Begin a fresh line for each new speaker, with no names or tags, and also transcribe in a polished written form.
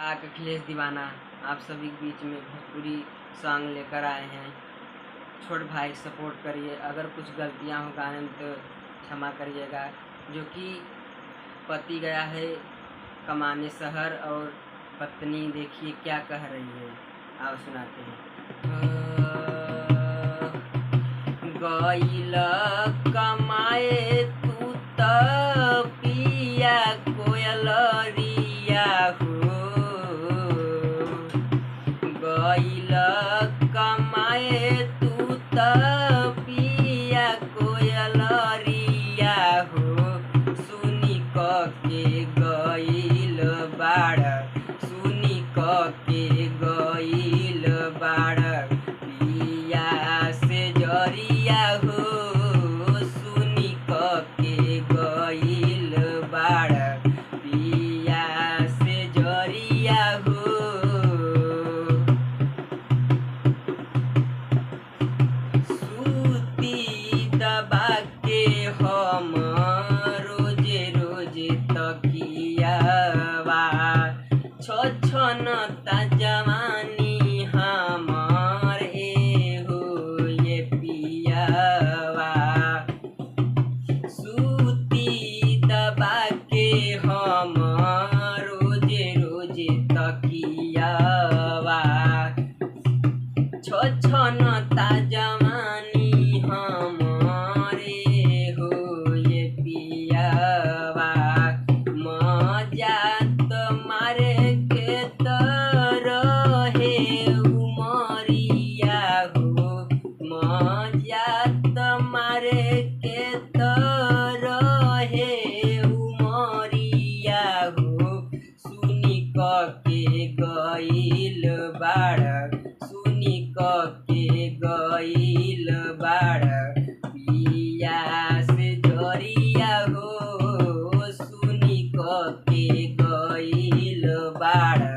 अखिलेश दीवाना आप सभी के बीच में भोजपुरी सॉन्ग लेकर आए हैं। छोट भाई सपोर्ट करिए, अगर कुछ गलतियां हो गाने में तो क्षमा करिएगा। जो कि पति गया है कमाने शहर और पत्नी देखिए क्या कह रही है, आओ सुनाते हैं। गइल कमाए तू त पिया कोयलरिया हो, गइल कमाए तू त पिया कोयलरिया हो, सुनी क के गइल बाड़, सुनी क के गइल बाड़ पिया से जरिया हो, सुनी क के गइल बाड़ पिया से जरिया हो। सूती दबा के हम रोजे रोजे तकियावा, छछनता जवानी हमार हो ये पियावा। सूती दबा के हम रोजे रोजे तकियावा, छछनता जवानी हमारे हो ये पियावा। मजा मारे के तरहे उमरिया हो, मजा मारे के तरहे उमरिया हो, सुनी क के गइल बाड़, सुनी क के गइल बाड़ पिया से जरिया हो, सुनी क के गइल बाड़।